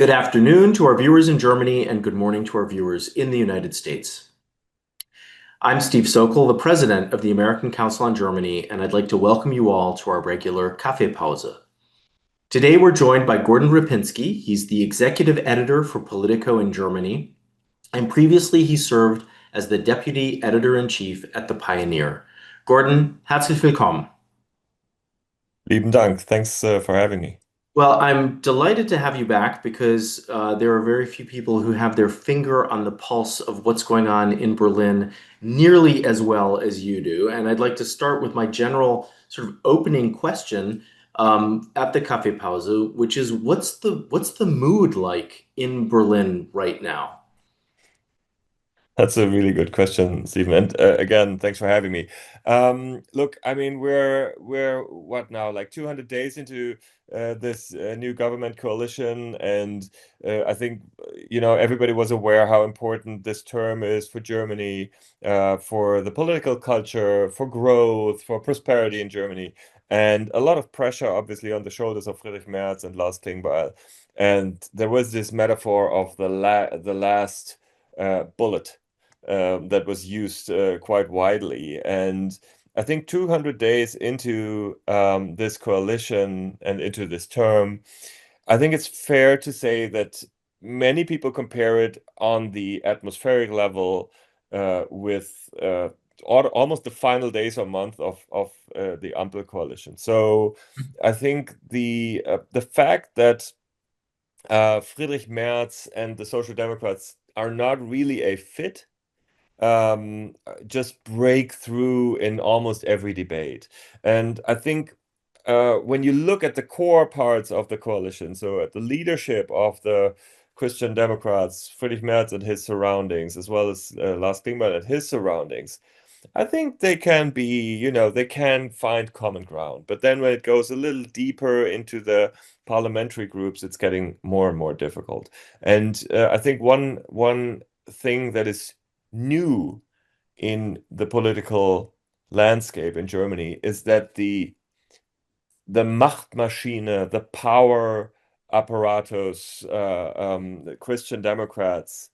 Good afternoon to our viewers in Germany and good morning to our viewers in the United States. I'm Steve Sokol, the president of the American Council on Germany, and I'd like to welcome you all to our regular Kaffeepause. Today we're joined by Gordon Repinski. He's the executive editor for Politico in Germany, and previously he served as the deputy editor-in-chief at The Pioneer. Gordon, herzlich willkommen. Lieben Dank. Thanks for having me. Well, I'm delighted to have you back because there are very few people who have their finger on the pulse of what's going on in Berlin nearly as well as you do. And I'd like to start with my general sort of opening question at the Kaffeepause, which is what's the mood like in Berlin right now? That's a really good question, Stephen. And again, thanks for having me. Look, I mean, we're what now, like 200 days into this new government coalition, and I think everybody was aware how important this term is for Germany, for the political culture, for growth, for prosperity in Germany, and a lot of pressure, obviously, on the shoulders of Friedrich Merz and Lars Klingbeil. And there was this metaphor of the last bullet that was used quite widely. And I think 200 days into this coalition and into this term, I think it's fair to say that many people compare it on the atmospheric level with almost the final days or month of the Ampel coalition. So I think the fact that Friedrich Merz and the Social Democrats are not really a fit just break through in almost every debate. And I think when you look at the core parts of the coalition, so at the leadership of the Christian Democrats, Friedrich Merz and his surroundings, as well as Lars Klingbeil and his surroundings, I think they can they can find common ground. But then when it goes a little deeper into the parliamentary groups, it's getting more and more difficult. And I think one thing that is new in the political landscape in Germany is that the Machtmaschine, the power apparatus, the Christian Democrats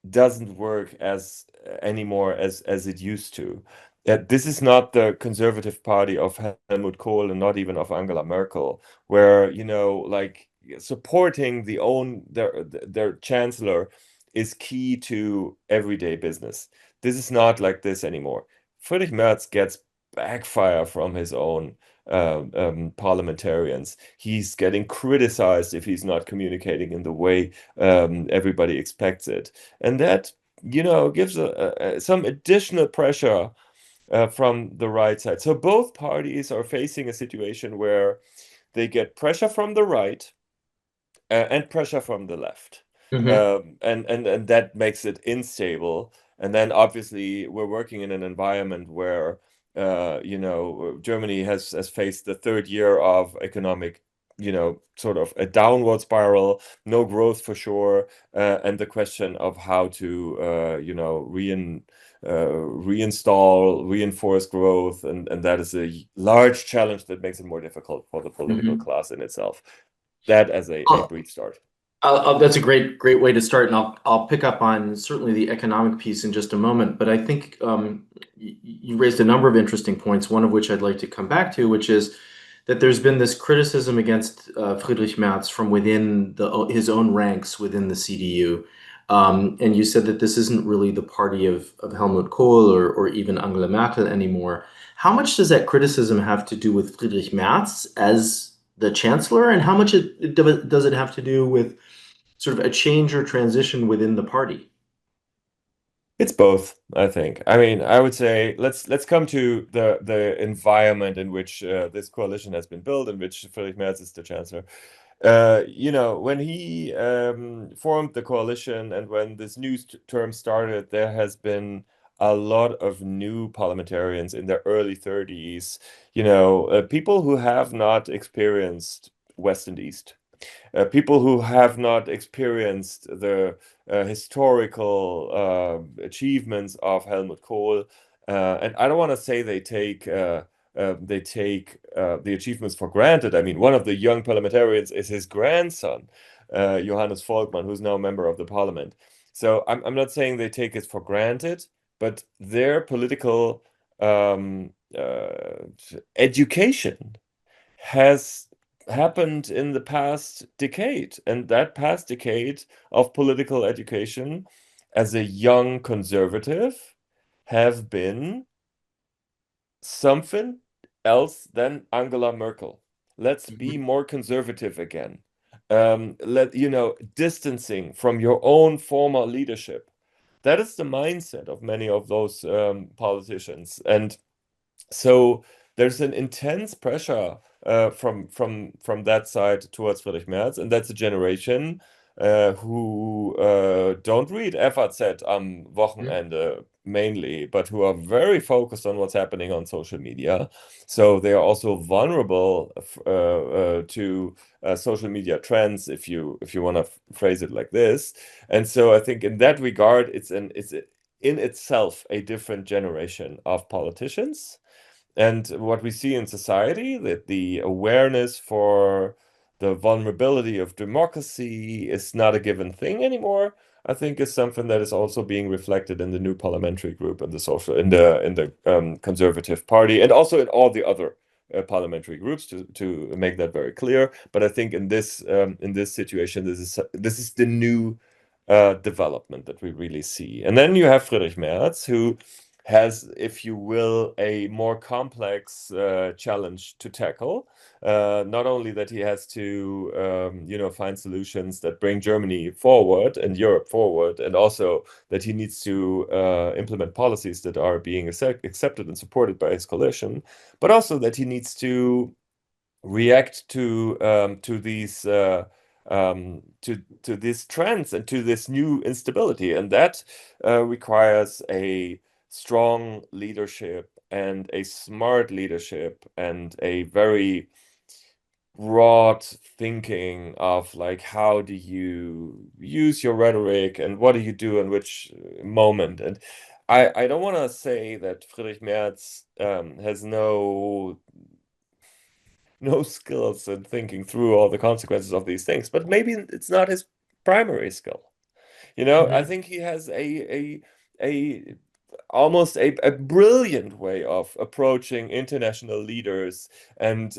doesn't work as anymore as it used to. This is not the conservative party of Helmut Kohl and not even of Angela Merkel, where like supporting their chancellor is key to everyday business. This is not like this anymore. Friedrich Merz gets backfire from his own parliamentarians. He's getting criticized if he's not communicating in the way everybody expects it. And that, gives some additional pressure from the right side. So both parties are facing a situation where they get pressure from the right and pressure from the left. Mhm. And that makes it unstable. And then obviously we're working in an environment where Germany has faced the third year of economic, sort of a downward spiral, no growth for sure, and the question of how to, reinstall, reinforce growth, and that is a large challenge that makes it more difficult for the political Mhm. class in itself. That as a brief start. That's a great way to start, and I'll pick up on certainly the economic piece in just a moment. But I think you raised a number of interesting points. One of which I'd like to come back to, which is that there's been this criticism against Friedrich Merz from within his own ranks within the CDU, and you said that this isn't really the party of Helmut Kohl or even Angela Merkel anymore. How much does that criticism have to do with Friedrich Merz as the chancellor, and how much does it have to do with sort of a change or transition within the party? It's both, I think. I mean, I would say let's come to the environment in which this coalition has been built, in which Friedrich Merz is the chancellor. When he formed the coalition and when this new term started, there has been a lot of new parliamentarians in their early 30s, people who have not experienced West and East, people who have not experienced the historical achievements of Helmut Kohl. And I don't want to say they take the achievements for granted. I mean, one of the young parliamentarians is his grandson. Johannes Volkmann, who's now a member of the parliament. So I'm not saying they take it for granted, but their political education has happened in the past decade. And that past decade of political education as a young conservative have been something else than Angela Merkel. Let's be more conservative again. Distancing from your own former leadership. That is the mindset of many of those politicians. And so there's an intense pressure from that side towards Friedrich Merz, and that's a generation who don't read FAZ am Wochenende mainly, but who are very focused on what's happening on social media. So they are also vulnerable to social media trends, if you want to phrase it like this. And so I think in that regard, it's in itself a different generation of politicians. And what we see in society, that the awareness for the vulnerability of democracy is not a given thing anymore, I think is something that is also being reflected in the new parliamentary group and the Conservative Party, and also in all the other parliamentary groups, to make that very clear. But I think in this situation, this is the new development that we really see. And then you have Friedrich Merz, who has, if you will, a more complex challenge to tackle. Not only that he has to, find solutions that bring Germany forward and Europe forward, and also that he needs to implement policies that are being accepted and supported by his coalition, but also that he needs to react to these to these trends and to this new instability, and that requires a strong leadership and a smart leadership and a very broad thinking of like, how do you use your rhetoric and what do you do in which moment. And I don't want to say that Friedrich Merz has no skills in thinking through all the consequences of these things, but maybe it's not his primary skill. I think he has a almost a brilliant way of approaching international leaders and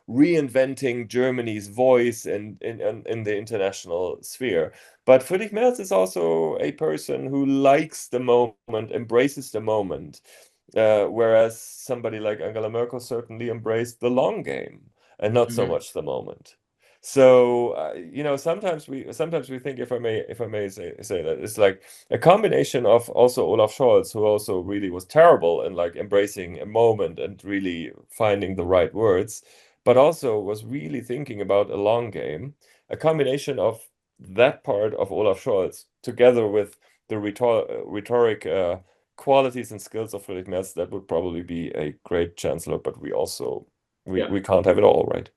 reinventing Germany's voice in the international sphere. But Friedrich Merz is also a person who likes the moment, embraces the moment, whereas somebody like Angela Merkel certainly embraced the long game and not so much the moment. So sometimes we think, if I may say that, it's like a combination of also Olaf Scholz, who also really was terrible in like embracing a moment and really finding the right words, but also was really thinking about a long game. A combination of that part of Olaf Scholz together with the rhetoric qualities and skills of Friedrich Merz, that would probably be a great chancellor. But we also we can't have it all, right?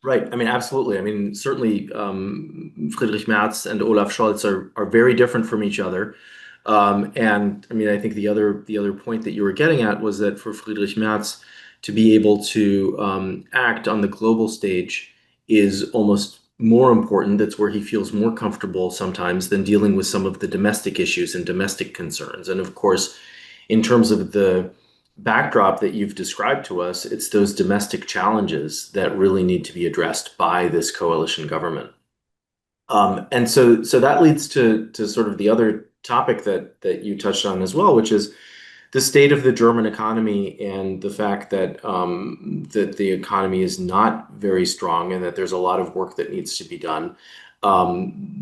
Right. I mean, absolutely. I mean, certainly, Friedrich Merz and Olaf Scholz are very different from each other. And I mean, I think the other point that you were getting at was that for Friedrich Merz to be able to act on the global stage is almost more important. That's where he feels more comfortable sometimes than dealing with some of the domestic issues and domestic concerns. And of course, in terms of the backdrop that you've described to us, it's those domestic challenges that really need to be addressed by this coalition government. And so that leads to sort of the other topic that you touched on as well, which is the state of the German economy and the fact that that the economy is not very strong and that there's a lot of work that needs to be done.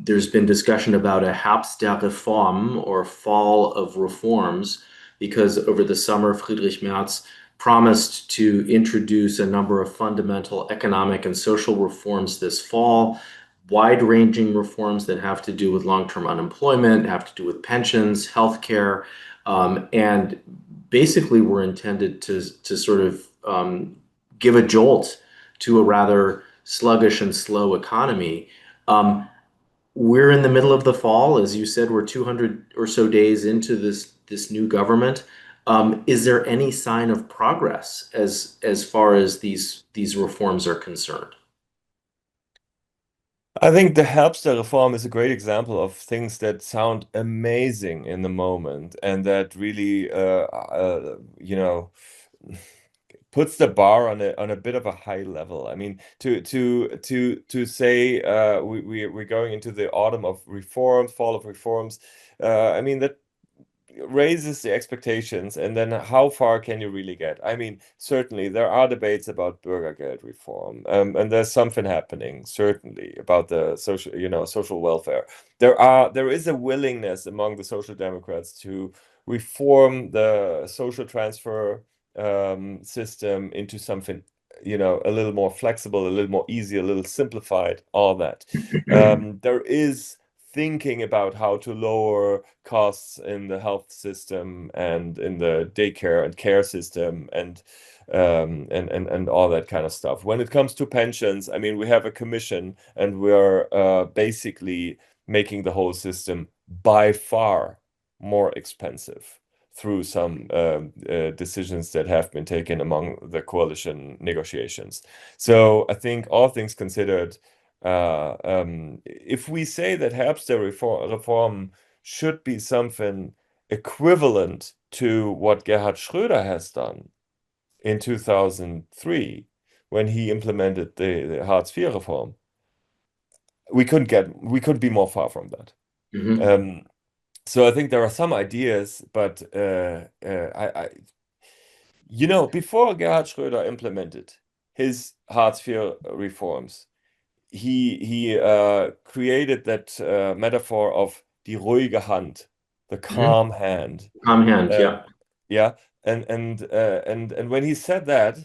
There's been discussion about a Herbst der Reform, or fall of reforms, because over the summer, Friedrich Merz promised to introduce a number of fundamental economic and social reforms this fall, wide-ranging reforms that have to do with long-term unemployment, have to do with pensions, healthcare, and basically were intended to sort of give a jolt to a rather sluggish and slow economy. We're in the middle of the fall, as you said. We're 200 or so days into this new government. Is there any sign of progress as far as these reforms are concerned? I think the Herbster reform is a great example of things that sound amazing in the moment and that really, puts the bar on a bit of a high level. I mean, to say we're going into the autumn of reforms, fall of reforms. I mean that raises the expectations, and then how far can you really get? I mean, certainly there are debates about Bürgergeld reform, and there's something happening, certainly, about the social welfare. There is a willingness among the Social Democrats to reform the social transfer system into something, a little more flexible, a little more easy, a little simplified, all that. There is thinking about how to lower costs in the health system and in the daycare and care system and all that kind of stuff. When it comes to pensions, I mean, we have a commission and we're basically making the whole system by far more expensive through some decisions that have been taken among the coalition negotiations. So I think all things considered, if we say that Herbster reform should be something equivalent to what Gerhard Schröder has done in 2003 when he implemented the Hartz IV reform, we couldn't be more far from that. Mhm. So I think there are some ideas, but before Gerhard Schröder implemented his Hartz IV reforms, he created that metaphor of die ruhige Hand, the Mhm. calm hand. Calm hand, Uh, yeah. yeah, and when he said that,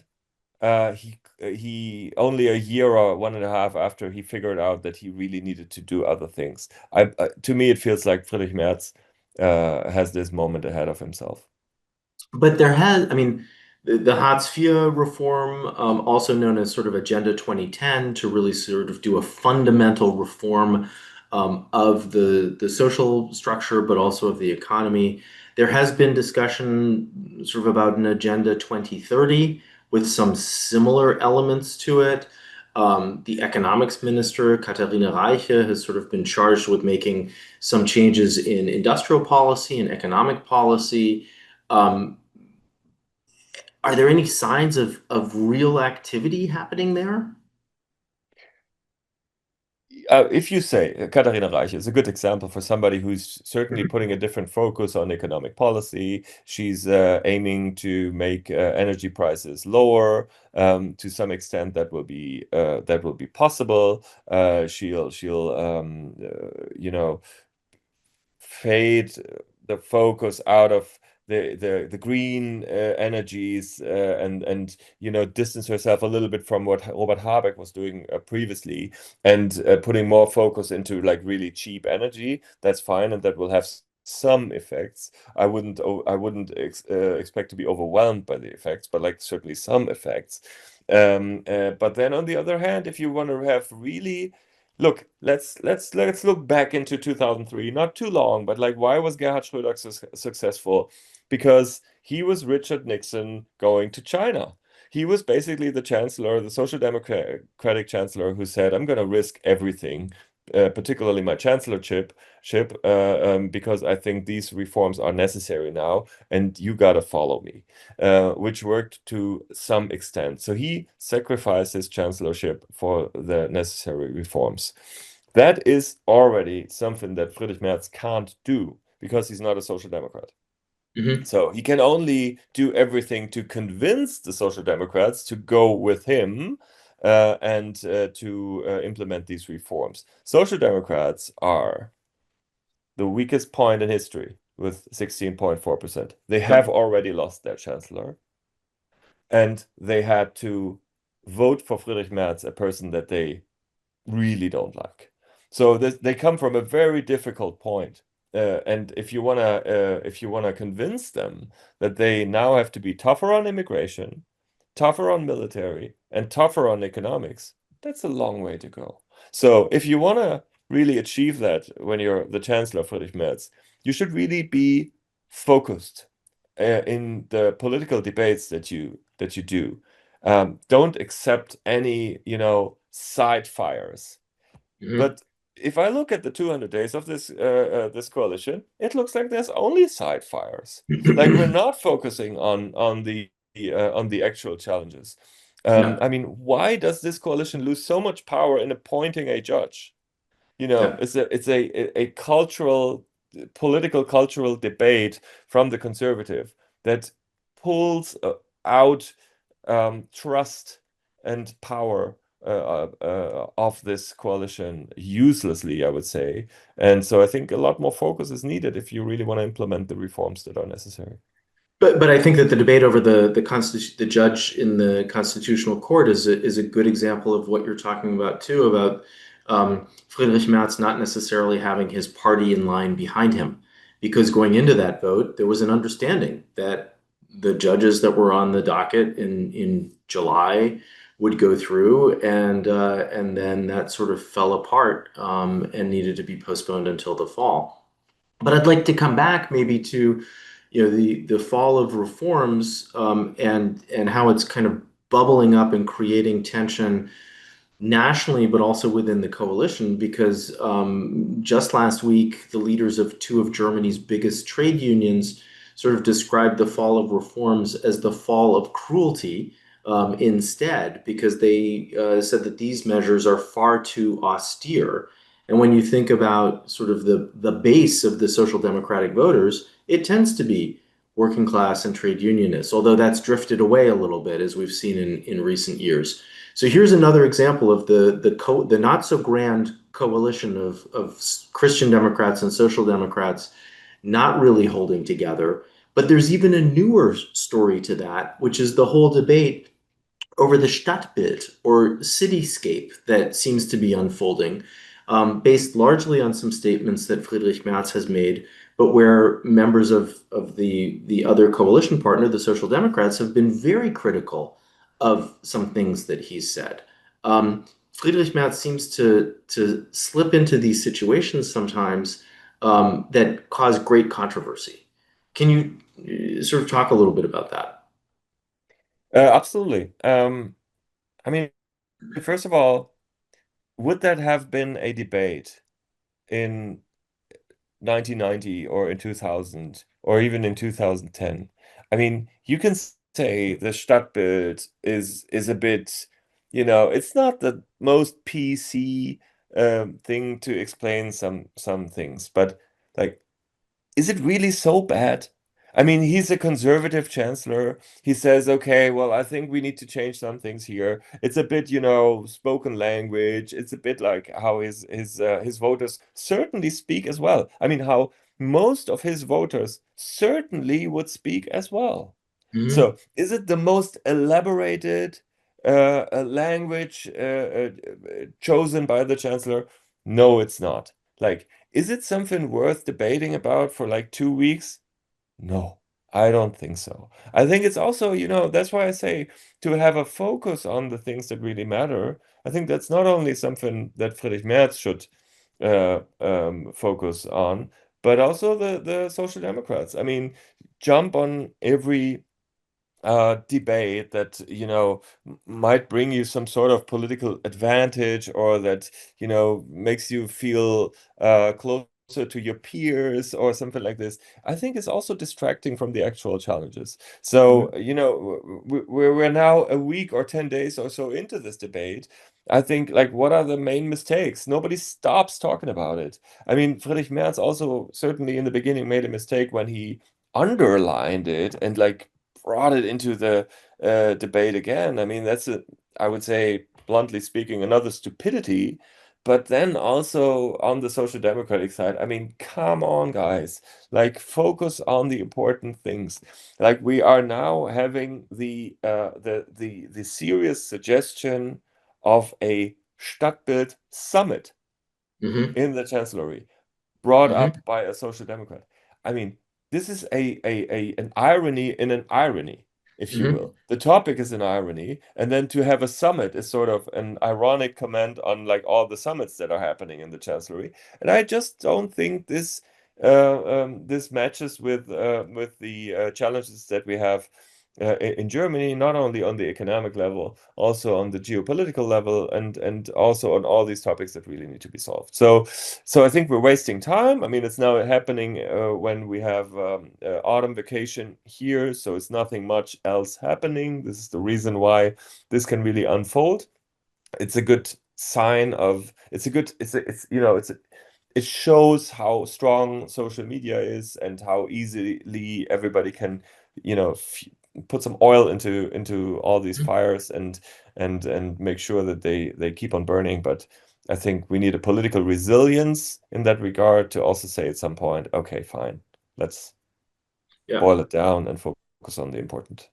he only a year or 1.5 after he figured out that he really needed to do other things. To me, it feels like Friedrich Merz has this moment ahead of himself. But there has, I mean, the Hartz IV reform, also known as sort of Agenda 2010, to really sort of do a fundamental reform of the social structure, but also of the economy. There has been discussion sort of about an Agenda 2030 with some similar elements to it. The economics minister, Katharina Reiche, has sort of been charged with making some changes in industrial policy and economic policy. Um, are there any signs of real activity happening there? If you say Katharina Reich is a good example for somebody who's certainly putting a different focus on economic policy. She's aiming to make energy prices lower. To some extent, that will be possible. She'll fade the focus out of the green energies and distance herself a little bit from what Robert Habeck was doing previously and putting more focus into like really cheap energy. That's fine, and that will have some effects. I wouldn't expect to be overwhelmed by the effects, but like certainly some effects. But then on the other hand, if you want to have really look, let's look back into 2003, not too long, but like why was Gerhard Schröder successful? Because he was Richard Nixon going to China. He was basically the chancellor, the social democratic chancellor, who said, "I'm going to risk everything, particularly my chancellorship, because I think these reforms are necessary now, and you got to follow me," which worked to some extent. So he sacrificed his chancellorship for the necessary reforms. That is already something that Friedrich Merz can't do because he's not a social democrat. Mhm. So he can only do everything to convince the Social Democrats to go with him and to implement these reforms. Social Democrats are the weakest point in history with 16.4%. They have Yep. already lost their chancellor, and they had to vote for Friedrich Merz, a person that they really don't like. So they come from a very difficult point. And if you wanna convince them that they now have to be tougher on immigration, tougher on military, and tougher on economics, that's a long way to go. So if you wanna really achieve that when you're the Chancellor Friedrich Merz, you should really be focused in the political debates that you do. Don't accept any side fires. Hmm. But if I look at the 200 days of this coalition, it looks like there's only side fires. Like we're not focusing on the actual challenges. Yeah, I mean, why does this coalition lose so much power in appointing a judge? You know, yeah. it's a political cultural debate from the conservative that pulls out trust and power of this coalition uselessly, I would say. And so I think a lot more focus is needed if you really want to implement the reforms that are necessary. But I think that the debate over the constitution, the judge in the constitutional court is a good example of what you're talking about too, about Friedrich Merz not necessarily having his party in line behind him, because going into that vote, there was an understanding that the judges that were on the docket in July would go through, and then that sort of fell apart and needed to be postponed until the fall. But I'd like to come back maybe to, the fall of reforms, and how it's kind of bubbling up and creating tension nationally, but also within the coalition, because just last week, the leaders of two of Germany's biggest trade unions sort of described the fall of reforms as the fall of cruelty, instead, because they said that these measures are far too austere. And when you think about sort of the base of the social democratic voters, it tends to be working class and trade unionists, although that's drifted away a little bit, as we've seen in recent years. So here's another example of the not so grand coalition of Christian Democrats and Social Democrats not really holding together. But there's even a newer story to that, which is the whole debate over the Stadtbild, or cityscape, that seems to be unfolding, based largely on some statements that Friedrich Merz has made, but where members of the other coalition partner, the Social Democrats, have been very critical of some things that he's said. Friedrich Merz seems to slip into these situations sometimes, that cause great controversy. Can you sort of talk a little bit about that? Absolutely. I mean, first of all, would that have been a debate in 1990 or in 2000 or even in 2010? I mean, you can say the Stadtbild is a bit, it's not the most PC thing to explain some things, but like is it really so bad? I mean, he's a conservative chancellor. He says, okay, well, I think we need to change some things here. It's a bit, spoken language. It's a bit like how his voters certainly speak as well. I mean, how most of his voters certainly would speak as well. Hmm. So, is it the most elaborated language chosen by the chancellor? No, it's not. Like, is it something worth debating about for like 2 weeks? No, I don't think so. I think it's also, that's why I say to have a focus on the things that really matter. I think that's not only something that Friedrich Merz should focus on, but also the Social Democrats. I mean, jump on every debate that might bring you some sort of political advantage or that makes you feel closer to your peers or something like this. I think it's also distracting from the actual challenges. So we're now a week or 10 days or so into this debate. I think, like, what are the main mistakes? Nobody stops talking about it. I mean, Friedrich Merz also certainly in the beginning made a mistake when he underlined it and like brought it into the debate again. I mean, I would say, bluntly speaking, another stupidity. But then also on the social democratic side, I mean, come on, guys, like focus on the important things. Like we are now having the serious suggestion of a Stadtbild summit Hmm. in the chancellery brought Hmm. up by a social democrat. I mean, this is an irony in an irony, if you Hmm. will. The topic is an irony, and then to have a summit is sort of an ironic comment on like all the summits that are happening in the chancellery. And I just don't think this matches with the challenges that we have in Germany, not only on the economic level, also on the geopolitical level, and also on all these topics that really need to be solved. So I think we're wasting time. I mean, it's now happening when we have autumn vacation here, so it's nothing much else happening. This is the reason why this can really unfold. It's a good sign of it shows how strong social media is and how easily everybody can put some oil into all these fires and make sure that they keep on burning. But I think we need a political resilience in that regard to also say at some point, okay, fine, let's Yeah. boil it down and focus on the important.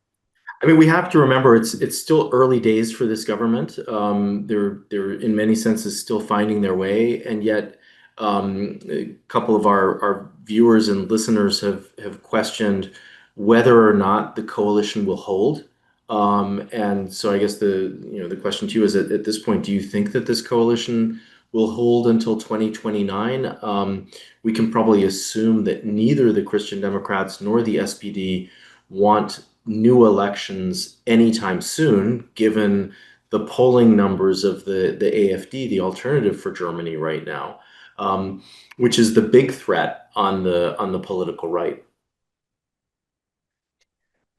I mean, we have to remember it's still early days for this government. They're in many senses still finding their way, and yet a couple of our viewers and listeners have questioned whether or not the coalition will hold. And so I guess the question to you is at this point, do you think that this coalition will hold until 2029? We can probably assume that neither the Christian Democrats nor the SPD want new elections anytime soon, given the polling numbers of the AfD, the alternative for Germany right now, which is the big threat on the political right.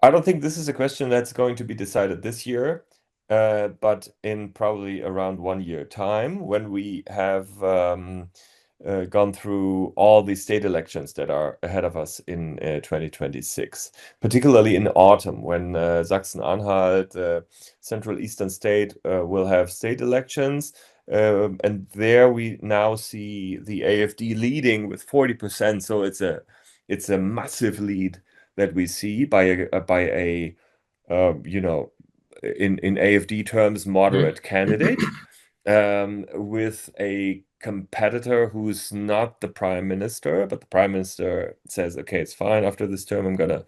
I don't think this is a question that's going to be decided this year, but in probably around 1 year time when we have gone through all the state elections that are ahead of us in 2026, particularly in autumn when Sachsen-Anhalt, Central Eastern State, will have state elections. And there we now see the AfD leading with 40%. So it's a massive lead that we see by a in AfD terms moderate candidate, with a competitor who's not the prime minister, but the prime minister says, okay, it's fine, after this term I'm gonna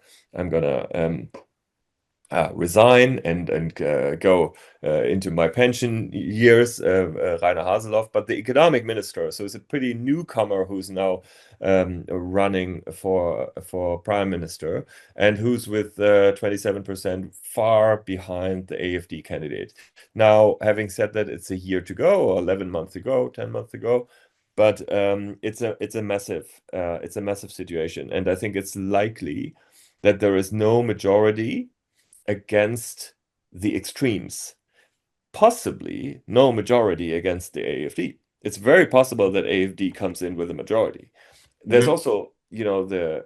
resign and go into my pension years, Rainer Haseloff. But the economic minister, so it's a pretty newcomer who's now running for prime minister, and who's with 27%, far behind the AfD candidate. Now, having said that, it's a year to go, or 11 months to go, 10 months to go. But it's a massive situation, and I think it's likely that there is no majority against the extremes, possibly no majority against the AfD. It's very possible that AfD comes in with a majority. There's also, the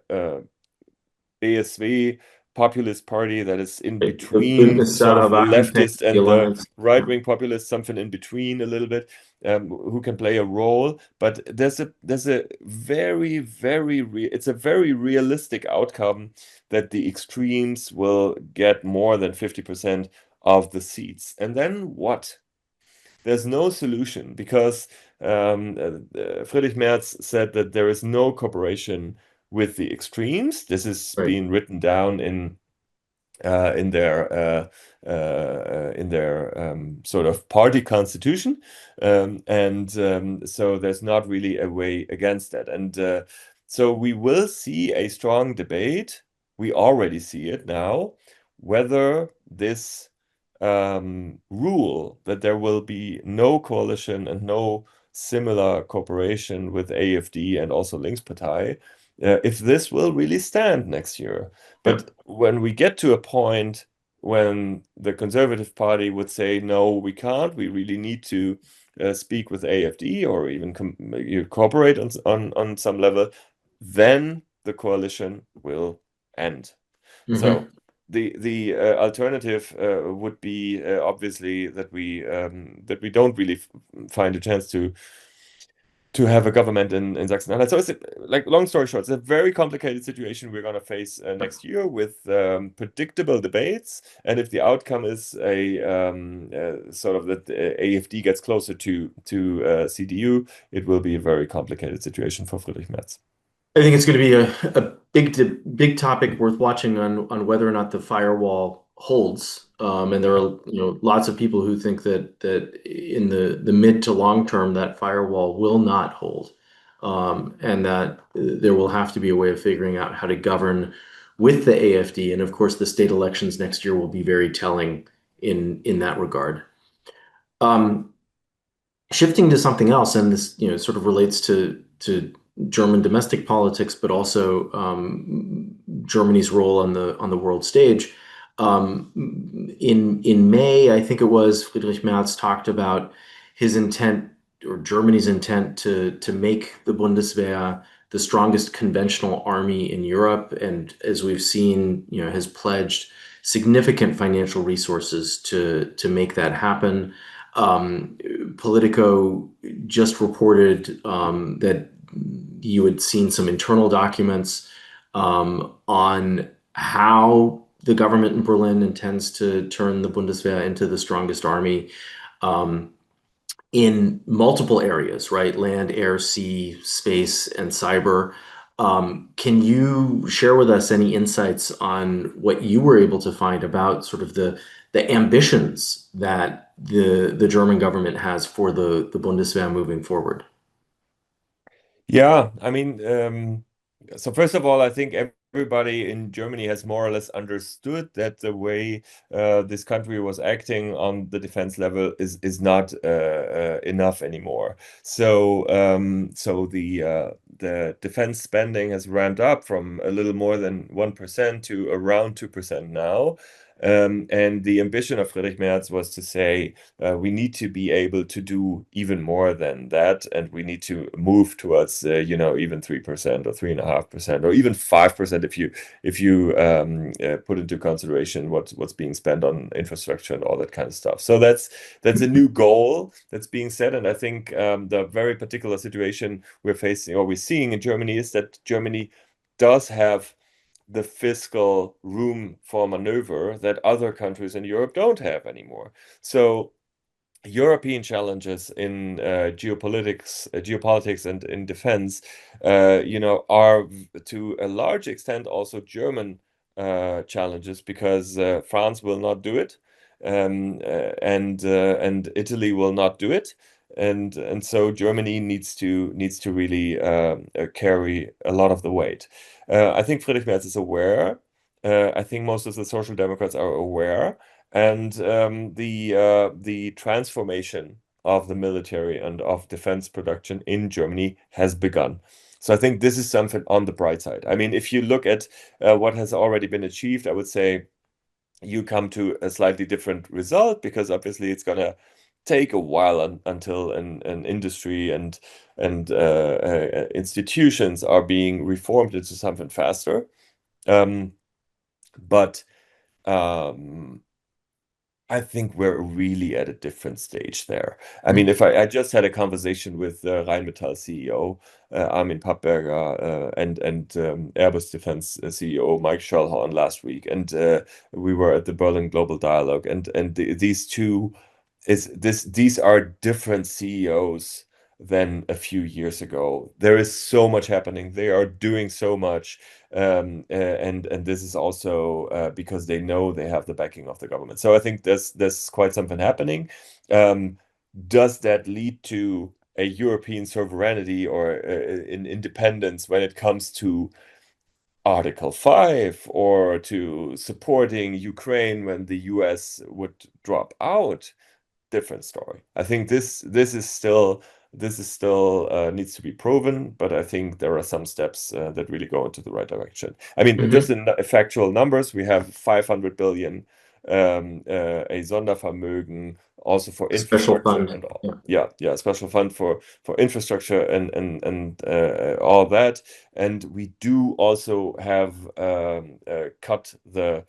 BSV populist party that is in The between Bündnis sort of the Sarah-Wagenknecht, leftist the and the alliance. right-wing populists, something in between a little bit, who can play a role. But there's a it's a very realistic outcome that the extremes will get more than 50% of the seats. And then what? There's no solution, because Friedrich Merz said that there is no cooperation with the extremes. This is Right. being written down in their sort of party constitution, and so there's not really a way against that. And so we will see a strong debate. We already see it now, whether this rule that there will be no coalition and no similar cooperation with AfD and also Linkspartei, if this will really stand next year. Yeah. But when we get to a point when the Conservative Party would say, no, we can't, we really need to speak with AfD, or even cooperate on some level, then the coalition will end. So the alternative would be obviously that we don't really find a chance to have a government in Sachsen-Anhalt. So it's like, long story short, it's a very complicated situation we're going to face next year, with predictable debates. And if the outcome is a sort of that AfD gets closer to CDU, it will be a very complicated situation for Friedrich Merz. I think it's going to be a big topic worth watching on whether or not the firewall holds. And there are lots of people who think that in the mid to long term that firewall will not hold, and that there will have to be a way of figuring out how to govern with the AfD. And of course, the state elections next year will be very telling in that regard. Um, Shifting to something else, and this sort of relates to German domestic politics, but also Germany's role on the world stage. In May, I think it was, Friedrich Merz talked about his intent, or Germany's intent, to make the Bundeswehr the strongest conventional army in Europe, and as we've seen, has pledged significant financial resources to make that happen. Politico just reported that you had seen some internal documents on how the government in Berlin intends to turn the Bundeswehr into the strongest army um, in multiple areas, right? Land, air, sea, space, and cyber. Can you share with us any insights on what you were able to find about sort of the ambitions that the German government has for the Bundeswehr moving forward? Yeah, I mean, so first of all, I think everybody in Germany has more or less understood that the way this country was acting on the defense level is not enough anymore. So the defense spending has ramped up from a little more than 1% to around 2% now. And the ambition of Friedrich Merz was to say we need to be able to do even more than that, and we need to move towards even 3% or 3.5% or even 5% if you put into consideration what's being spent on infrastructure and all that kind of stuff. So that's a new goal that's being set, and I think the very particular situation we're facing or we're seeing in Germany is that Germany does have the fiscal room for maneuver that other countries in Europe don't have anymore. So European challenges in geopolitics and in defense, are to a large extent also German challenges because France will not do it, and Italy will not do it, and so Germany needs to really carry a lot of the weight. I think Friedrich Merz is aware. I think most of the Social Democrats are aware, and the transformation of the military and of defense production in Germany has begun. So I think this is something on the bright side. I mean, if you look at what has already been achieved, I would say you come to a slightly different result because obviously it's going to take a while until an industry and institutions are being reformed into something faster. But um, I think we're really at a different stage there. I mean, if I just had a conversation with Rheinmetall CEO Armin Pappberger and Airbus Defense CEO Mike Schellhorn last week, and we were at the Berlin Global Dialogue, and these two these are different CEOs than a few years ago. There is so much happening. They are doing so much, and this is also because they know they have the backing of the government. So I think there's quite something happening. Does that lead to a European sovereignty or in independence when it comes to Article 5 or to supporting Ukraine when the US would drop out? Different story. I think this is still needs to be proven, but I think there are some steps that really go into the right direction. I mean, just Mhm. in factual numbers, we have 500 billion a Sondervermögen also for A special infrastructure fund. and all. Yeah. Yeah, special fund for infrastructure and all that. And we do also have cut the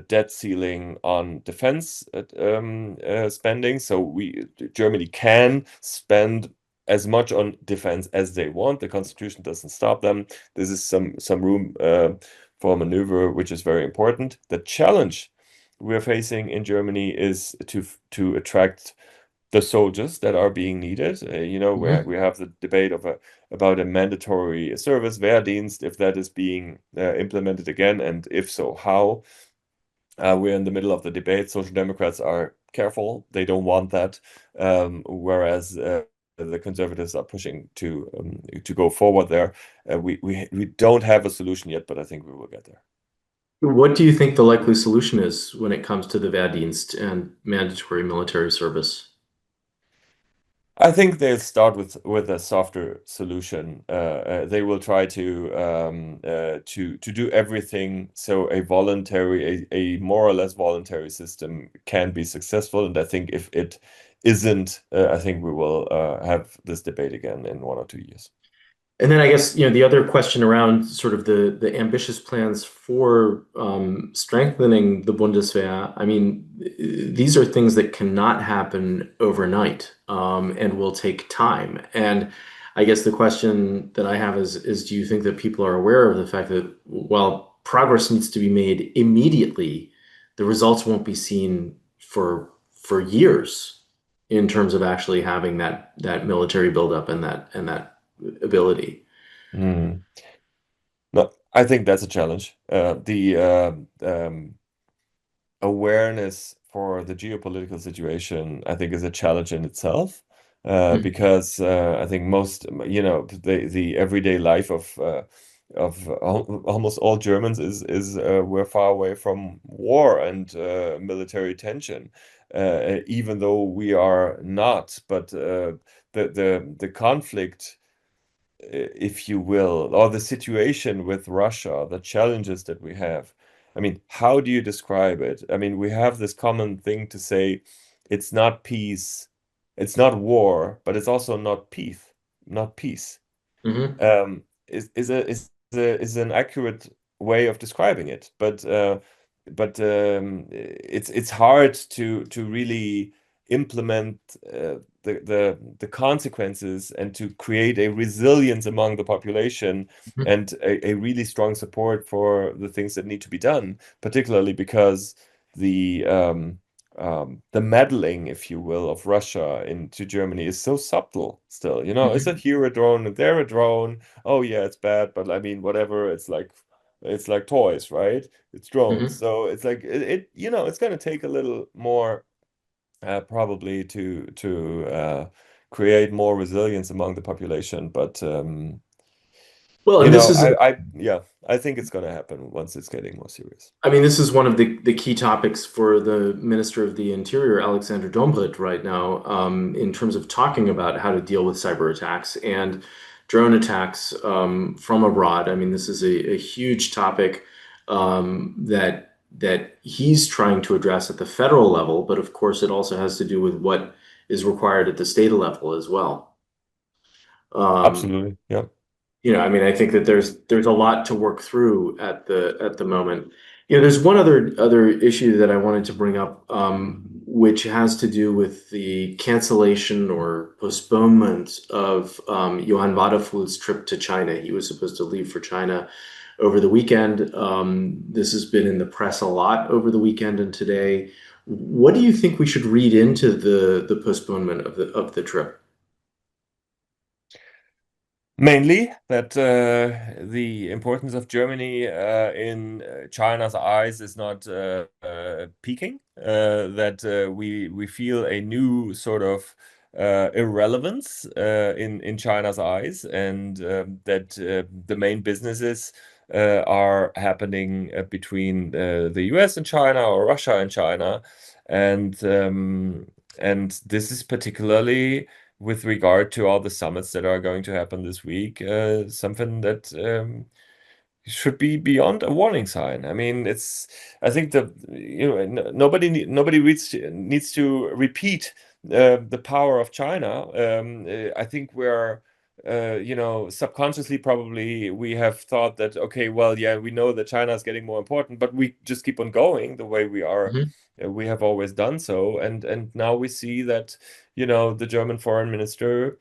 debt ceiling on defense spending. So Germany can spend as much on defense as they want. The constitution doesn't stop them. This is some room for maneuver, which is very important. The challenge we're facing in Germany is to attract the soldiers that are being needed. Mhm. We have the debate about a mandatory service, Wehrdienst, if that is being implemented again, and if so, how. We're in the middle of the debate. Social Democrats are careful; they don't want that, whereas the conservatives are pushing to go forward there. We don't have a solution yet, but I think we will get there. What do you think the likely solution is when it comes to the Wehrdienst and mandatory military service? I think they'll start with a softer solution. They will try to do everything so a more or less voluntary system can be successful. And I think if it isn't, I think we will have this debate again in 1 or 2 years. And then I guess, the other question around sort of the ambitious plans for strengthening the Bundeswehr. I mean, these are things that cannot happen overnight, and will take time. And I guess the question that I have is do you think that people are aware of the fact that while progress needs to be made immediately, the results won't be seen for years in terms of actually having that military buildup and that ability. Mm. No, I think that's a challenge. The awareness for the geopolitical situation, I think, is a challenge in itself, Mhm. because I think most, the everyday life of almost all Germans is we're far away from war and military tension, even though we are not. But the conflict, if you will, or the situation with Russia, the challenges that we have. I mean, how do you describe it? I mean, we have this common thing to say it's not peace, it's not war, but it's also not peace, not peace. Mhm. Is an accurate way of describing it, but it's hard to really implement the consequences and to create a resilience among the population Mhm. and a really strong support for the things that need to be done, particularly because the the meddling, if you will, of Russia into Germany is so subtle still. Is it Mhm. here a drone and there a drone? Oh yeah, it's bad, but I mean, whatever. It's like toys, right? It's drones. Mhm. So it's like it's going to take a little more, probably to create more resilience among the population. But Well, and this is, yeah, I think it's going to happen once it's getting more serious. I mean, this is one of the key topics for the Minister of the Interior, Alexander Dobrindt, right now, in terms of talking about how to deal with cyber attacks and drone attacks from abroad. I mean, this is a huge topic that he's trying to address at the federal level, but of course, it also has to do with what is required at the state level as well. Um, Absolutely, yeah. I mean, I think that there's a lot to work through at the moment. There's one other issue that I wanted to bring up, which has to do with the cancellation or postponement of Johann Vadeful's trip to China. He was supposed to leave for China over the weekend. This has been in the press a lot over the weekend and today. What do you think we should read into the postponement of the trip? Mainly that the importance of Germany in China's eyes is not peaking. That we feel a new sort of irrelevance in China's eyes, and that the main businesses are happening between the US and China, or Russia and China, and this is particularly with regard to all the summits that are going to happen this week, something that should be beyond a warning sign. I mean, I think nobody needs to repeat the power of China. I think subconsciously probably we have thought that, okay, well, yeah, we know that China is getting more important, but we just keep on going the way we are. Mhm. We have always done so, and now we see that the German foreign minister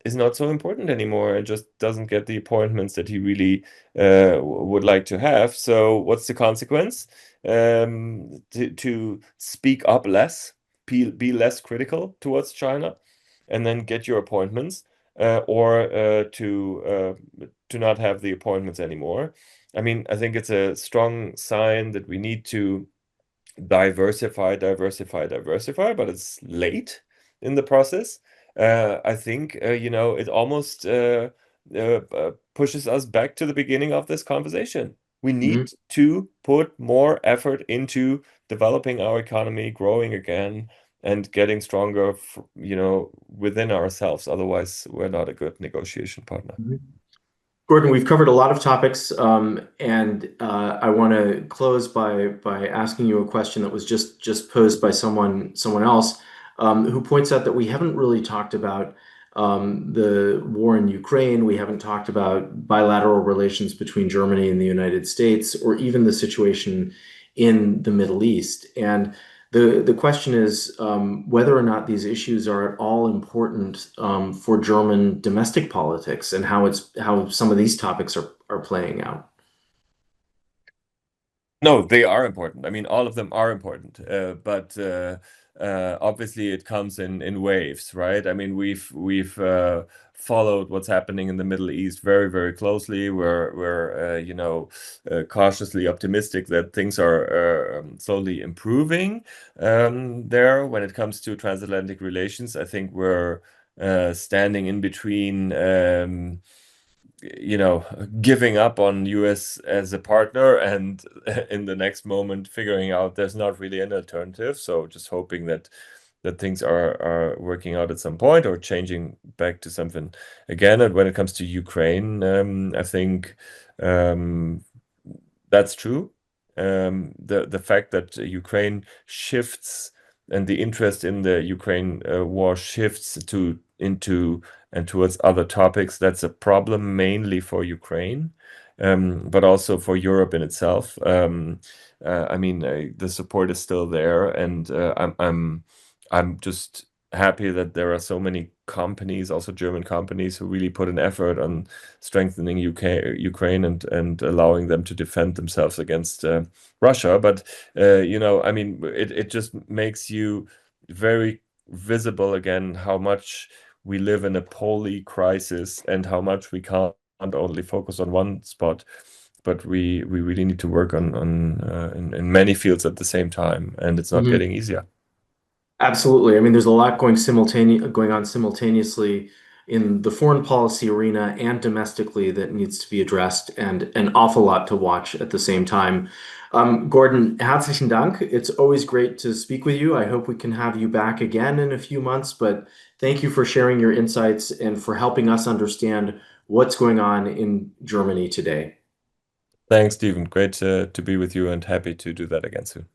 is not so important anymore and just doesn't get the appointments that he really would like to have. So what's the consequence? To speak up less, be less critical towards China, and then get your appointments, or to not have the appointments anymore. I mean, I think it's a strong sign that we need to diversify, diversify, diversify, but it's late in the process. I think, it almost pushes us back to the beginning of this conversation. We need to put more effort into developing our economy, growing again, and getting stronger, within ourselves. Otherwise, we're not a good negotiation partner. Mhm. Gordon, we've covered a lot of topics, and I want to close by asking you a question that was just posed by someone else, who points out that we haven't really talked about the war in Ukraine. We haven't talked about bilateral relations between Germany and the United States, or even the situation in the Middle East. And the question is whether or not these issues are at all important for German domestic politics, and how some of these topics are playing out. No, they are important. I mean, all of them are important, but obviously it comes in waves, right? I mean, we've followed what's happening in the Middle East very, very closely. We're cautiously optimistic that things are slowly improving there. When it comes to transatlantic relations, I think we're standing in between. Giving up on US as a partner, and in the next moment figuring out there's not really an alternative. So just hoping that things are working out at some point, or changing back to something again. And when it comes to Ukraine, I think that's true. The fact that Ukraine shifts, and the interest in the Ukraine war shifts into and towards other topics, that's a problem mainly for Ukraine, but also for Europe in itself. I mean, the support is still there, and I'm just happy that there are so many companies, also German companies, who really put an effort on strengthening Ukraine, and allowing them to defend themselves against Russia. But I mean, it just makes you very visible again how much we live in a poly crisis, and how much we can't only focus on one spot, but we really need to work on in many fields at the same time, and it's not getting easier. Absolutely. I mean, there's a lot going on simultaneously in the foreign policy arena and domestically that needs to be addressed, and an awful lot to watch at the same time. Gordon, herzlichen Dank. It's always great to speak with you. I hope we can have you back again in a few months, but thank you for sharing your insights and for helping us understand what's going on in Germany today. Thanks, Stephen. Great to be with you, and happy to do that again soon.